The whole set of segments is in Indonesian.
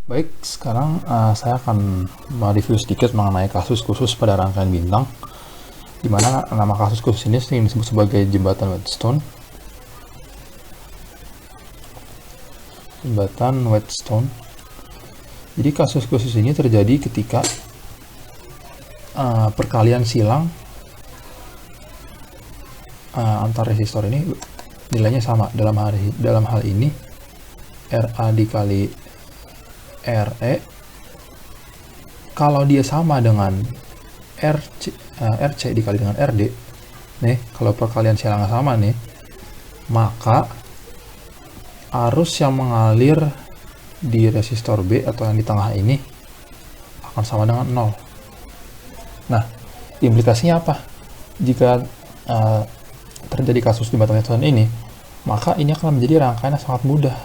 Baik, sekarang saya akan mereview sedikit mengenai kasus khusus pada rangkaian bintang, di mana nama kasus khusus ini sering disebut sebagai jembatan Wheatstone. Jembatan Wheatstone. Jadi kasus khusus ini terjadi ketika perkalian silang antar resistor ini nilainya sama. Dalam hal ini RA dikali RE, kalau dia sama dengan RC dikali dengan RD nih, kalau perkalian silangnya sama nih, maka arus yang mengalir di resistor B atau yang di tengah ini akan sama dengan 0. Nah, implikasinya apa? Jika terjadi kasus jembatan Wheatstone ini, maka ini akan menjadi rangkaian yang sangat mudah.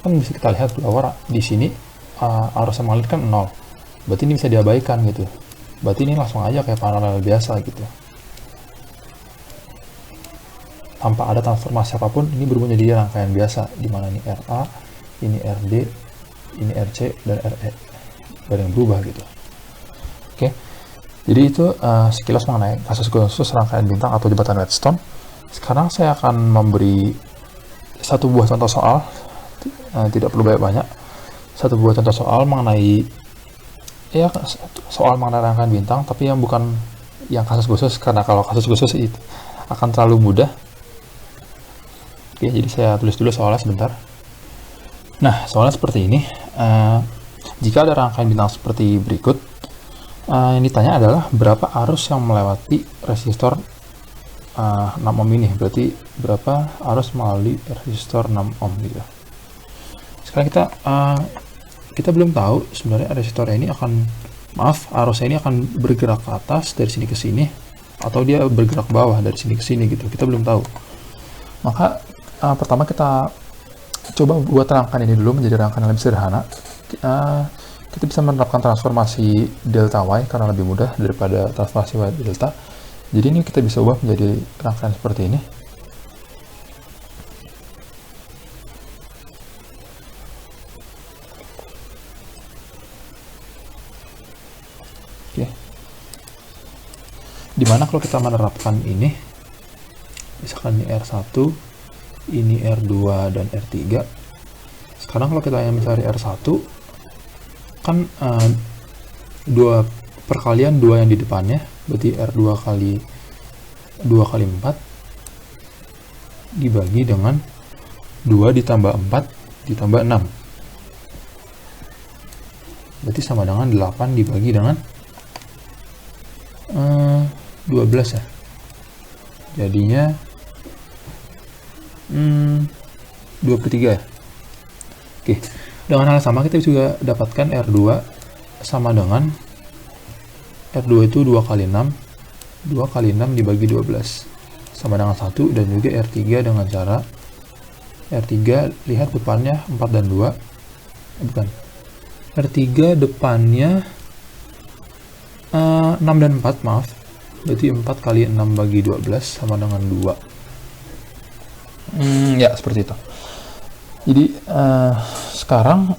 Kan bisa kita lihat bahwa di sini arus yang mengalir kan 0. Berarti ini bisa diabaikan gitu. Berarti ini langsung aja kayak paralel biasa gitu. Tanpa ada transformasi apapun, ini berubah menjadi rangkaian biasa, di mana ini RA, ini RD, ini RC, dan RE. Gak ada yang berubah gitu. Oke. Jadi itu sekilas mengenai kasus khusus rangkaian bintang atau jembatan Wheatstone. Sekarang saya akan memberi satu buah contoh soal, tidak perlu banyak. Satu buah contoh soal mengenai mengenai rangkaian bintang, tapi yang bukan yang kasus khusus, karena kalau kasus khusus itu akan terlalu mudah. Oke, jadi saya tulis dulu soalnya sebentar. Nah, soalnya seperti ini. Jika ada rangkaian bintang seperti berikut, yang ditanya adalah berapa arus yang melewati resistor 6 ohm ini. Berarti berapa arus melalui resistor 6 ohm gitu. Sekarang kita belum tahu sebenarnya resistor ini arusnya ini akan bergerak ke atas dari sini ke sini, atau dia bergerak ke bawah dari sini ke sini gitu. Kita belum tahu. Maka pertama kita coba buat rangkaian ini dulu menjadi rangkaian yang lebih sederhana. Kita bisa menerapkan transformasi delta Y karena lebih mudah daripada transformasi Y delta. Jadi ini kita bisa ubah menjadi rangkaian seperti ini. Oke. Dimana kalau kita menerapkan ini, misalkan ini R1, ini R2 dan R3. Sekarang kalau kita yang mencari R1, kan perkalian 2 yang di depannya, berarti R2 kali 2 kali 4 dibagi dengan 2 ditambah 4 ditambah 6. Berarti sama dengan 8 dibagi dengan 12 ya. Jadinya 23 ya. Oke, dengan hal sama kita juga dapatkan R2 sama dengan R2 itu 2 kali 6 dibagi 12 sama dengan 1, dan juga R3 dengan cara R3 lihat depannya 4 dan 2, bukan, R3 depannya 6 dan 4, maaf, berarti 4 kali 6 bagi 12 sama dengan 2. Ya, seperti itu. Jadi sekarang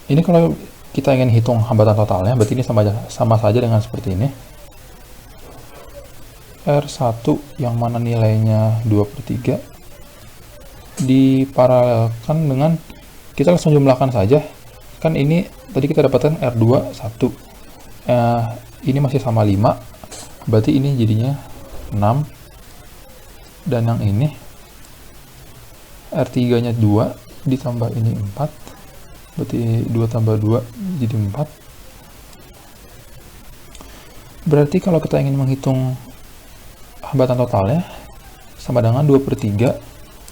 ini kalau kita ingin hitung hambatan totalnya, berarti ini sama saja dengan seperti ini. R1 yang mana nilainya 2/3 diparalelkan dengan, kita langsung jumlahkan saja. Kan ini tadi kita dapatkan R2 1. Ini masih sama 5. Berarti ini jadinya 6. Dan yang ini R3-nya 2 ditambah ini 4. Berarti 2 tambah 2 jadi 4. Berarti kalau kita ingin menghitung hambatan totalnya, sama dengan 2/3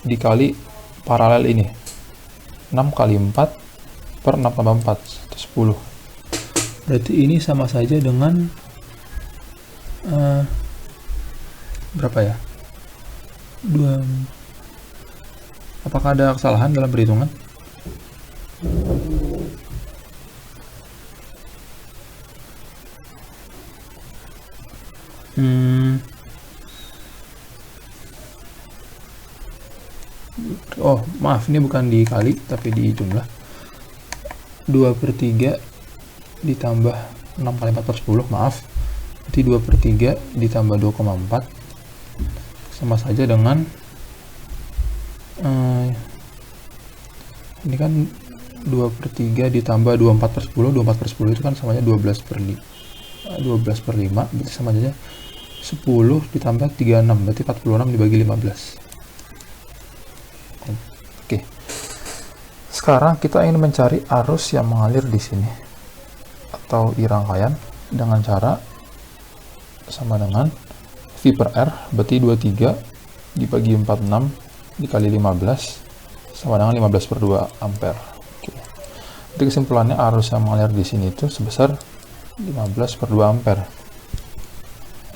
dikali paralel ini. 6 kali 4 per 6 tambah 4, itu 10. Berarti ini sama saja dengan berapa ya? 2. Apakah ada kesalahan dalam perhitungan? Oh, maaf, ini bukan dikali tapi di jumlah. 2/3 ditambah 6 kali 4 per 10, maaf. Berarti 2/3 ditambah 2,4 sama saja dengan ini kan 2/3 ditambah 24 per 10, 24 per 10 itu kan samanya 12 per 5, berarti sama aja 10 ditambah 36, berarti 46 dibagi 15. Oke. Sekarang kita ingin mencari arus yang mengalir di sini atau I rangkaian dengan cara sama dengan V per R, berarti 23 dibagi 46 dikali 15 sama dengan 15 per 2 ampere. Oke. Jadi kesimpulannya arus yang mengalir di sini itu sebesar 15 per 2 ampere.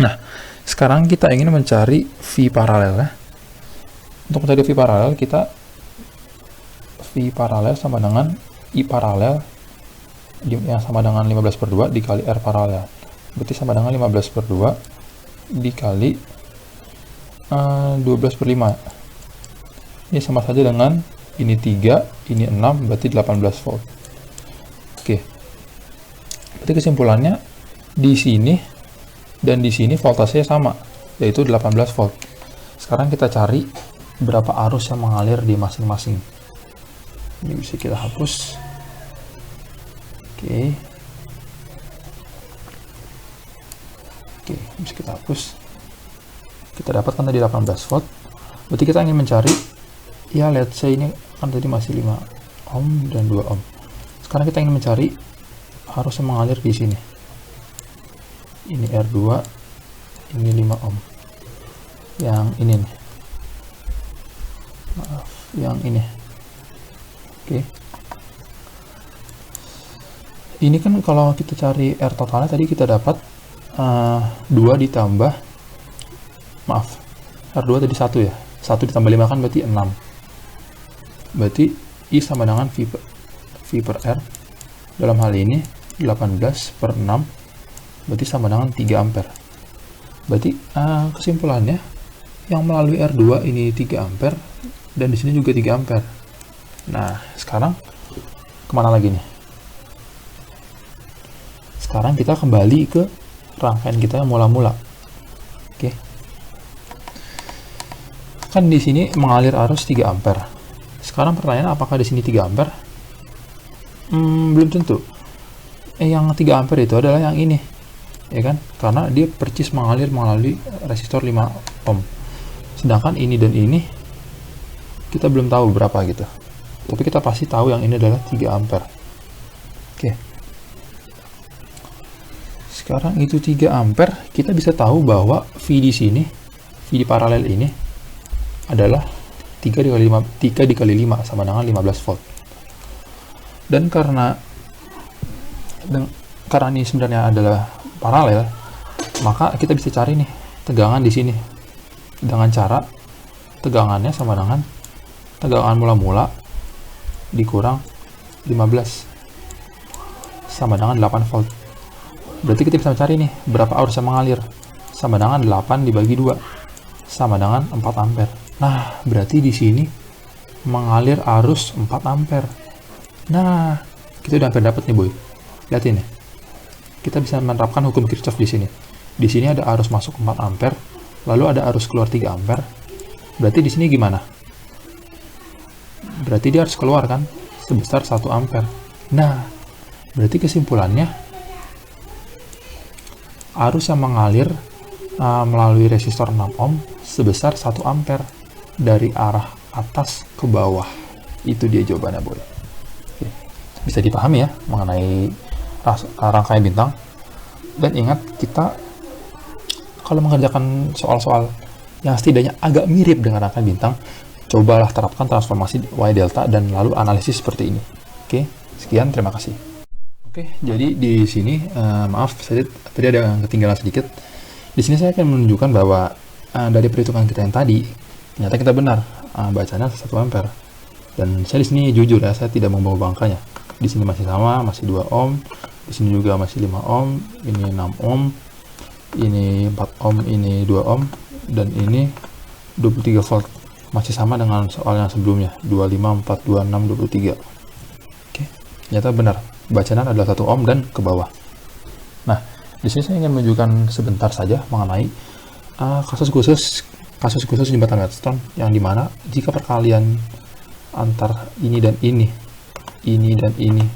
Nah, sekarang kita ingin mencari V paralel ya. Untuk mencari V paralel, kita V paralel sama dengan I paralel yang sama dengan 15 per 2 dikali R paralel. Berarti sama dengan 15 per 2 dikali 12 per 5. Ini sama saja dengan ini 3, ini 6, berarti 18 volt. Oke. Berarti kesimpulannya di sini dan di sini voltasenya sama, yaitu 18 volt. Sekarang kita cari berapa arus yang mengalir di masing-masing. Ini bisa kita hapus. Oke. Oke, bisa kita hapus. Kita dapatkan tadi 18 volt. Berarti kita ingin mencari, ya let's say ini kan tadi masih 5 ohm dan 2 ohm. Sekarang kita ingin mencari arus yang mengalir di sini. Ini R2, ini 5 ohm. Yang ini nih. Maaf, yang ini. Oke. Ini kan kalau kita cari R totalnya tadi kita dapat 2 ditambah, maaf, R2 tadi 1 ya. 1 ditambah 5 kan berarti 6. Berarti I sama dengan V per R. Dalam hal ini 18 per 6 berarti sama dengan 3 ampere. Berarti kesimpulannya yang melalui R2 ini 3 ampere dan di sini juga 3 ampere. Nah, sekarang kemana lagi nih? Sekarang kita kembali ke rangkaian kita yang mula-mula. Oke. Kan di sini mengalir arus 3 ampere. Sekarang pertanyaan, apakah di sini 3 ampere? Belum tentu. Yang 3 ampere itu adalah yang ini. Ya kan? Karena dia percis mengalir melalui resistor 5 ohm. Sedangkan ini dan ini kita belum tahu berapa gitu. Tapi kita pasti tahu yang ini adalah 3 ampere. Oke. Sekarang itu 3 ampere, kita bisa tahu bahwa V di sini, V di paralel ini adalah 3 dikali 5 sama dengan 15 volt. Dan karena ini sebenarnya adalah paralel, maka kita bisa cari nih tegangan di sini dengan cara tegangannya sama dengan tegangan mula-mula dikurang 15 sama dengan 8 volt. Berarti kita bisa mencari nih berapa arus yang mengalir, sama dengan 8 dibagi 2 sama dengan 4 ampere. Nah, berarti di sini mengalir arus 4 ampere. Nah, kita udah hampir dapat nih, boy. Lihat ini. Kita bisa menerapkan hukum Kirchhoff di sini. Di sini ada arus masuk 4 ampere, lalu ada arus keluar 3 ampere. Berarti di sini gimana? Berarti dia harus keluar kan sebesar 1 ampere. Nah, berarti kesimpulannya arus yang mengalir melalui resistor 6 ohm sebesar 1 ampere dari arah atas ke bawah. Itu dia jawabannya, boy. Oke. Bisa dipahami ya mengenai rangkaian bintang. Dan ingat, kita kalau mengerjakan soal-soal yang setidaknya agak mirip dengan rangkaian bintang, cobalah terapkan transformasi Y delta dan lalu analisis seperti ini. Oke, sekian, terima kasih. Oke, jadi di sini maaf, saya tadi ada yang ketinggalan sedikit. Di sini saya akan menunjukkan bahwa dari perhitungan kita yang tadi, ternyata kita benar bacanya 1 ampere. Dan saya di sini jujur ya, saya tidak membawa angkanya. Di sini masih sama, masih 2 ohm. Di sini juga masih 5 ohm, ini 6 ohm, ini 4 ohm, ini 2 ohm, dan ini 23 volt. Masih sama dengan soal yang sebelumnya, 25, 4, 26, 23. Oke. Ternyata benar, bacaan adalah 1 ohm dan ke bawah. Nah, di sini saya ingin menunjukkan sebentar saja mengenai kasus khusus jembatan Wheatstone, yang dimana jika perkalian antar ini dan ini dan ini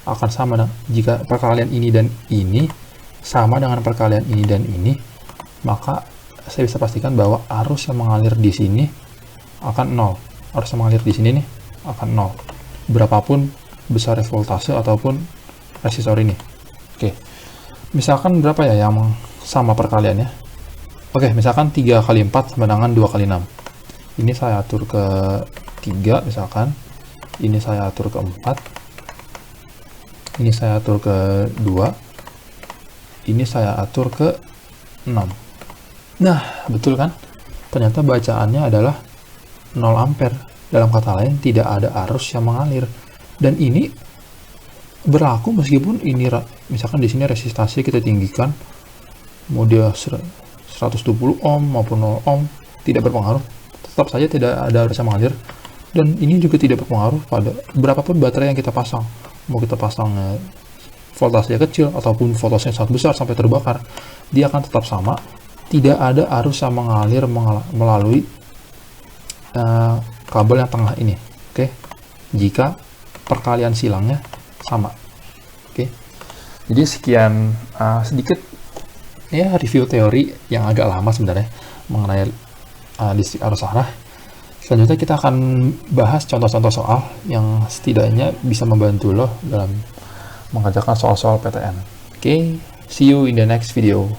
akan sama dengan, jika perkalian ini dan ini sama dengan perkalian ini dan ini, maka saya bisa pastikan bahwa arus yang mengalir di sini akan 0. Arus yang mengalir di sini nih akan 0. Berapapun besar voltase ataupun resistor ini. Oke. Misalkan berapa ya yang sama perkaliannya? Oke, misalkan 3 kali 4 sama dengan 2 kali 6. Ini saya atur ke 3 misalkan. Ini saya atur ke 4. Ini saya atur ke 2. Ini saya atur ke 6. Nah, betul kan? Ternyata bacaannya adalah 0 ampere. Dalam kata lain, tidak ada arus yang mengalir. Dan ini berlaku meskipun ini, misalkan di sini resistasi kita tinggikan, mau dia 120 ohm maupun 0 ohm, tidak berpengaruh. Tetap saja tidak ada arus yang mengalir. Dan ini juga tidak berpengaruh pada berapapun baterai yang kita pasang. Mau kita pasang voltasenya kecil ataupun voltasenya sangat besar sampai terbakar, dia akan tetap sama. Tidak ada arus yang mengalir melalui kabel yang tengah ini. Oke, jika perkalian silangnya sama. Oke, jadi sekian sedikit ya review teori yang agak lama sebenarnya mengenai listrik arus arah. Selanjutnya kita akan bahas contoh-contoh soal yang setidaknya bisa membantu lo dalam mengerjakan soal-soal PTN. Oke, see you in the next video.